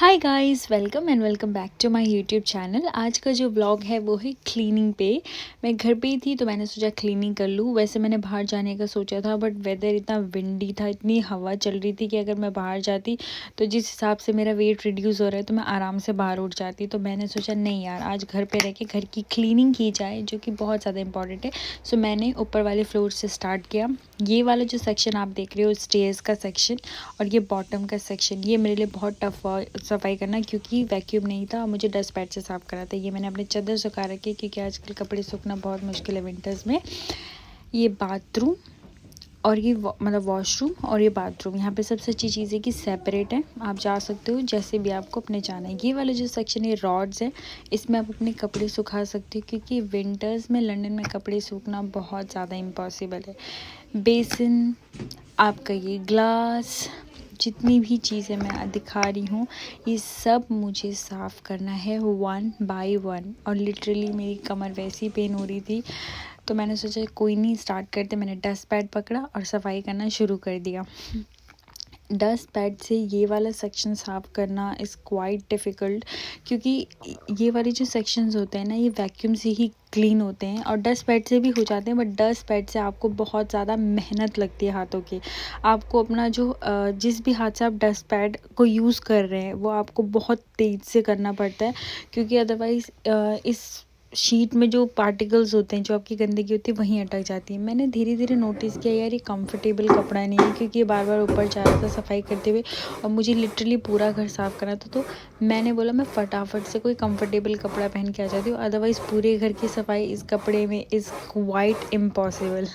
Hi guys, welcome back to my YouTube channel. आज का जो व्लॉग है वो है क्लीनिंग पे। मैं घर पे ही थी तो मैंने सोचा क्लीनिंग कर लूँ। वैसे मैंने बाहर जाने का सोचा था बट वेदर इतना विंडी था, इतनी हवा चल रही थी कि अगर मैं बाहर जाती तो जिस हिसाब से मेरा वेट रिड्यूस हो रहा है तो मैं आराम से बाहर उठ जाती। तो मैंने सोचा नहीं यार, आज घर पर रह के घर की क्लीनिंग की जाए, जो कि बहुत ज़्यादा इंपॉर्टेंट है। सो मैंने ऊपर वाले फ्लोर से स्टार्ट किया। ये वाला जो सेक्शन आप देख रहे हो, स्टेयर्स का सेक्शन, और ये बॉटम का सेक्शन, ये मेरे लिए बहुत टफ सफाई करना, क्योंकि वैक्यूम नहीं था, मुझे डस्ट पैड से साफ़ करना था। ये मैंने अपने चादर सुखा रखे क्योंकि आजकल कपड़े सूखना बहुत मुश्किल है विंटर्स में। ये बाथरूम और ये मतलब वॉशरूम और ये बाथरूम, यहाँ पे सबसे अच्छी चीज़ है कि सेपरेट है, आप जा सकते हो जैसे भी आपको अपने जाना है। ये वाला जो सेक्शन है रॉड्स है, इसमें आप अपने कपड़े सुखा सकते हो क्योंकि विंटर्स में लंदन में कपड़े सूखना बहुत ज़्यादा इम्पॉसिबल है। बेसिन, आपका ये ग्लास, जितनी भी चीज़ें मैं दिखा रही हूँ ये सब मुझे साफ़ करना है 1 बाय 1। और लिटरली मेरी कमर वैसी पेन हो रही थी तो मैंने सोचा कोई नहीं, स्टार्ट करते। मैंने डस्ट पैड पकड़ा और सफाई करना शुरू कर दिया। डस्ट पैड से ये वाला सेक्शन साफ़ करना इज़ क्वाइट डिफ़िकल्ट, क्योंकि ये वाले जो सेक्शंस होते हैं ना, ये वैक्यूम से ही क्लीन होते हैं और डस्ट पैड से भी हो जाते हैं, बट डस्ट पैड से आपको बहुत ज़्यादा मेहनत लगती है हाथों की। आपको अपना जो जिस भी हाथ से आप डस्ट पैड को यूज़ कर रहे हैं वो आपको बहुत तेज़ से करना पड़ता है, क्योंकि अदरवाइज़ इस शीट में जो पार्टिकल्स होते हैं, जो आपकी गंदगी होती है, वहीं अटक जाती है। मैंने धीरे धीरे नोटिस किया यार ये कंफर्टेबल कपड़ा नहीं है, क्योंकि ये बार बार ऊपर जा रहा था सफाई करते हुए और मुझे लिटरली पूरा घर साफ़ करना था। तो मैंने बोला मैं फटाफट से कोई कंफर्टेबल कपड़ा पहन के आ जाती हूँ, अदरवाइज़ पूरे घर की सफाई इस कपड़े में इज़ क्वाइट इम्पॉसिबल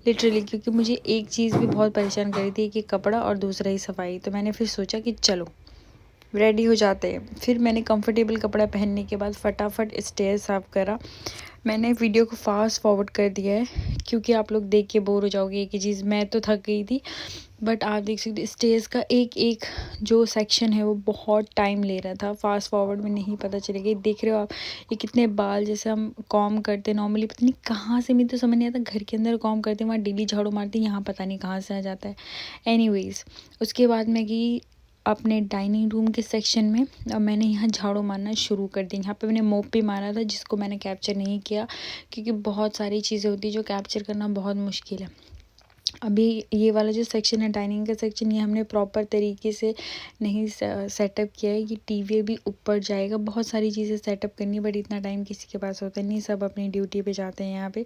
लिटरली। क्योंकि मुझे एक चीज़ भी बहुत परेशान कर रही थी कि कपड़ा और दूसरा ही सफाई। तो मैंने फिर सोचा कि चलो रेडी हो जाते हैं। फिर मैंने कंफर्टेबल कपड़ा पहनने के बाद फटाफट स्टेयर साफ़ करा। मैंने वीडियो को फास्ट फॉरवर्ड कर दिया है क्योंकि आप लोग देख के बोर हो जाओगे एक ही चीज़। मैं तो थक गई थी, बट आप देख सकते हो स्टेयर्स का एक एक जो सेक्शन है वो बहुत टाइम ले रहा था। फास्ट फॉरवर्ड में नहीं पता चलेगा। देख रहे हो आप ये कितने बाल, जैसे हम कॉम करते हैं नॉर्मली, पता नहीं कहाँ से, मुझे तो समझ नहीं आता। घर के अंदर कॉम करते हैं, वहाँ डेली झाड़ू मारते हैं, यहाँ पता नहीं कहाँ से आ जाता है। एनीवेज़, उसके बाद मैं गई अपने डाइनिंग रूम के सेक्शन में और मैंने यहाँ झाड़ू मारना शुरू कर दी। यहाँ पे मैंने मोप भी मारा था जिसको मैंने कैप्चर नहीं किया, क्योंकि बहुत सारी चीज़ें होती है जो कैप्चर करना बहुत मुश्किल है। अभी ये वाला जो सेक्शन है डाइनिंग का सेक्शन, ये हमने प्रॉपर तरीके से नहीं सेटअप किया है। ये टीवी भी ऊपर जाएगा, बहुत सारी चीज़ें सेटअप करनी, बट इतना टाइम किसी के पास होता नहीं। सब अपनी ड्यूटी पे जाते हैं, यहाँ पे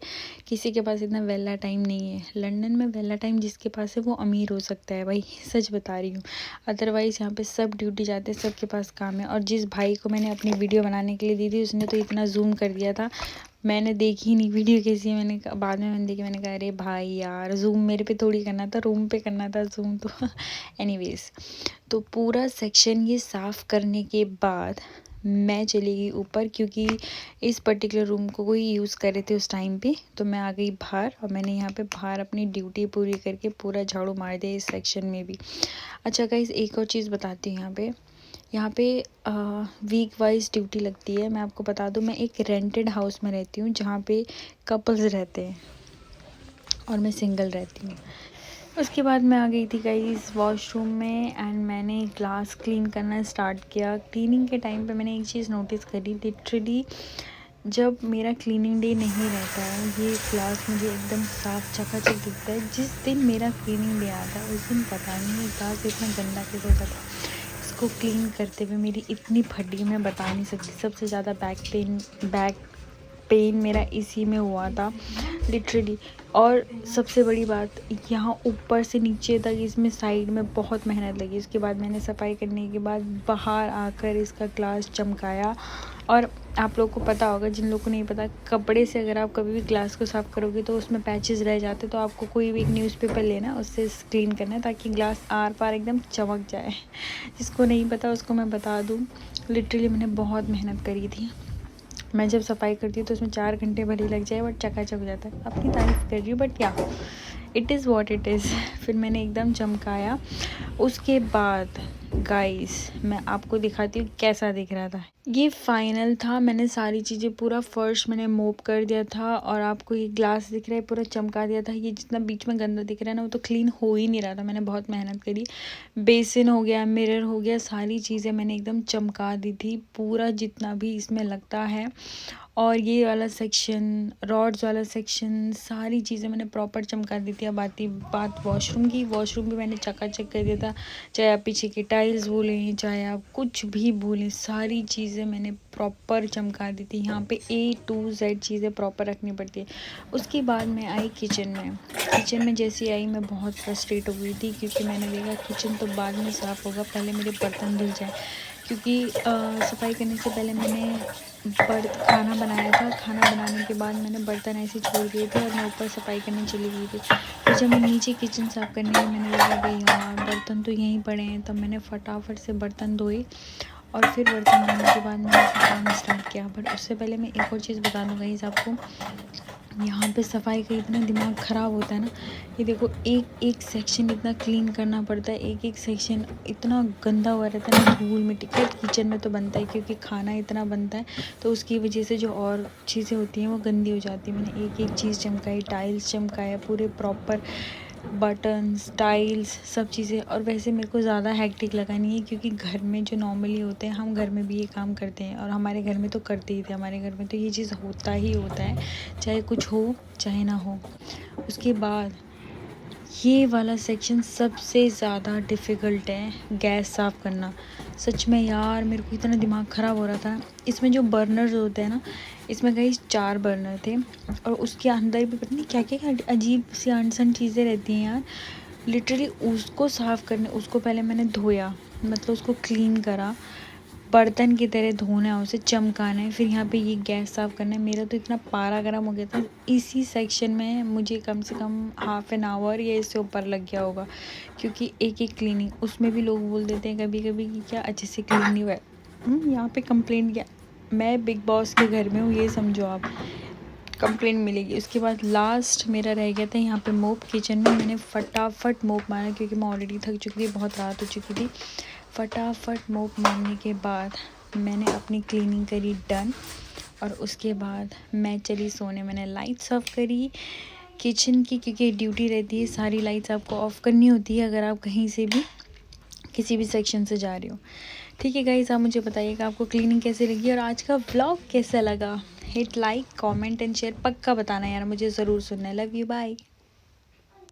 किसी के पास इतना वेला टाइम नहीं है। लंदन में वेला टाइम जिसके पास है वो अमीर हो सकता है भाई, सच बता रही हूँ। अदरवाइज़ यहाँ पे सब ड्यूटी जाते हैं, सबके पास काम है। और जिस भाई को मैंने अपनी वीडियो बनाने के लिए दी थी उसने तो इतना जूम कर दिया था, मैंने देखी नहीं वीडियो कैसी है। बाद में मैंने देखी, मैंने कहा अरे भाई यार, जूम मेरे पे थोड़ी करना था, रूम पे करना था जूम तो। एनीवेज़, तो पूरा सेक्शन ये साफ़ करने के बाद मैं चली गई ऊपर, क्योंकि इस पर्टिकुलर रूम को कोई यूज़ कर रहे थे उस टाइम पे। तो मैं आ गई बाहर और मैंने यहाँ पे बाहर अपनी ड्यूटी पूरी करके पूरा झाड़ू मार दिया इस सेक्शन में भी। अच्छा गाइस, एक और चीज़ बताती हूँ। यहाँ पे वीक वाइज ड्यूटी लगती है। मैं आपको बता दूँ, मैं एक रेंटेड हाउस में रहती हूँ जहाँ पे कपल्स रहते हैं और मैं सिंगल रहती हूँ। उसके बाद मैं आ गई थी गाइस वॉशरूम में एंड मैंने ग्लास क्लीन करना स्टार्ट किया। क्लीनिंग के टाइम पे मैंने एक चीज़ नोटिस करी, लिटरली जब मेरा क्लीनिंग डे नहीं रहता है ये ग्लास मुझे एकदम साफ़ चकाचक दिखता है। जिस दिन मेरा क्लीनिंग डे आता है उस दिन पता नहीं ये ग्लास इतना गंदा कैसे हो जाता है। इसको क्लीन करते हुए मेरी इतनी फटी, मैं बता नहीं सकती। सबसे ज़्यादा बैक पेन मेरा इसी में हुआ था लिटरली। और सबसे बड़ी बात, यहाँ ऊपर से नीचे तक इसमें साइड में बहुत मेहनत लगी। उसके बाद मैंने सफाई करने के बाद बाहर आकर इसका ग्लास चमकाया। और आप लोग को पता होगा, जिन लोगों को नहीं पता, कपड़े से अगर आप कभी भी ग्लास को साफ़ करोगे तो उसमें पैचेस रह जाते, तो आपको कोई भी एक न्यूज़पेपर लेना, उससे क्लीन करना है ताकि ग्लास आर पार एकदम चमक जाए। जिसको नहीं पता उसको मैं बता दूँ, लिटरली मैंने बहुत मेहनत करी थी। मैं जब सफाई करती हूँ तो उसमें 4 घंटे भले लग जाए बट चकाचक हो जाता है। अपनी तारीफ़ कर रही हूँ बट क्या, it is what it is. फिर मैंने एकदम चमकाया। उसके बाद गाइस मैं आपको दिखाती हूँ कैसा दिख रहा था। ये फाइनल था, मैंने सारी चीज़ें पूरा फर्श मैंने मोप कर दिया था और आपको ये ग्लास दिख रहा है पूरा चमका दिया था। ये जितना बीच में गंदा दिख रहा है ना वो तो क्लीन हो ही नहीं रहा था, मैंने बहुत मेहनत करी। बेसिन हो गया, मिरर हो गया, सारी चीज़ें मैंने एकदम चमका दी थी, पूरा जितना भी इसमें लगता है। और ये वाला सेक्शन, रॉड्स वाला सेक्शन, सारी चीज़ें मैंने प्रॉपर चमका दी थी। अब आती बात वॉशरूम की, वॉशरूम भी मैंने चकाचक कर दिया था। चाहे आप पीछे की टाइल्स बोलें, चाहे आप कुछ भी बोलें, सारी चीज़ें मैंने प्रॉपर चमका दी थी। यहाँ पे A to Z चीज़ें प्रॉपर रखनी पड़ती है। उसके बाद मैं आई किचन में। किचन में जैसे आई मैं बहुत फ्रस्ट्रेट हो गई थी, क्योंकि मैंने देखा किचन तो बाद में साफ़ होगा, पहले मेरे बर्तन धुल जाए। क्योंकि सफाई करने से पहले मैंने खाना बनाया था। खाना बनाने के बाद मैंने बर्तन ऐसे छोड़ दिए थे और मैं ऊपर सफाई करने चली गई थी। फिर जब मैं नीचे किचन साफ़ करने गई, मैंने लगा कि यार बर्तन तो यहीं पड़े हैं, तब मैंने फटाफट से बर्तन धोए और फिर बर्तन धोने के बाद मैंने काम स्टार्ट किया। बट उससे पहले मैं एक और चीज़ बता दूँ गाइस आपको, यहाँ पे सफाई का इतना दिमाग ख़राब होता है ना। ये देखो एक एक सेक्शन इतना क्लीन करना पड़ता है, एक एक सेक्शन इतना गंदा हुआ रहता है ना, धूल मिट्टी। खैर किचन में तो बनता है क्योंकि खाना इतना बनता है, तो उसकी वजह से जो और चीज़ें होती हैं वो गंदी हो जाती है। मैंने एक एक चीज़ चमकाई, टाइल्स चमकाया, पूरे प्रॉपर बटन्स, टाइल्स, सब चीज़ें। और वैसे मेरे को ज़्यादा हेक्टिक लगा नहीं है, क्योंकि घर में जो नॉर्मली होते हैं, हम घर में भी ये काम करते हैं और हमारे घर में तो करते ही थे। हमारे घर में तो ये चीज़ होता ही होता है, चाहे कुछ हो चाहे ना हो। उसके बाद ये वाला सेक्शन सबसे ज़्यादा डिफ़िकल्ट है, गैस साफ़ करना। सच में यार मेरे को इतना दिमाग ख़राब हो रहा था। इसमें जो बर्नर्स होते हैं ना, इसमें कई 4 बर्नर थे और उसके अंदर भी पता नहीं क्या क्या अजीब सी अनसन चीज़ें रहती हैं यार। लिटरली उसको साफ़ करने, उसको पहले मैंने धोया, मतलब उसको क्लीन करा, बर्तन की तरह धोना है, उसे चमकाना है, फिर यहाँ पे ये गैस साफ़ करना है। मेरा तो इतना पारा गर्म हो गया था, इसी सेक्शन में मुझे कम से कम हाफ़ एन आवर या इससे ऊपर लग गया होगा, क्योंकि एक एक क्लीनिंग, उसमें भी लोग बोल देते हैं कभी कभी कि क्या अच्छे से क्लीन नहीं हुआ है। यहाँ पे कंप्लेंट किया, मैं बिग बॉस के घर में हूँ, ये समझो आप, कंप्लेंट मिलेगी। उसके बाद लास्ट मेरा रह गया था यहाँ पे मोप। किचन में मैंने फटाफट मोप मारा, क्योंकि मैं ऑलरेडी थक चुकी थी, बहुत रात हो चुकी थी। फटाफट मोप मारने के बाद मैंने अपनी क्लीनिंग करी डन, और उसके बाद मैं चली सोने। मैंने लाइट्स ऑफ करी किचन की, क्योंकि ड्यूटी रहती है, सारी लाइट्स आपको ऑफ़ करनी होती है अगर आप कहीं से भी किसी भी सेक्शन से जा रहे हो। ठीक है गाइस, आप मुझे बताइएगा आपको क्लीनिंग कैसी लगी और आज का व्लॉग कैसा लगा। Hit like, comment and share पक्का बताना यार, मुझे ज़रूर सुनना है। Love you, bye.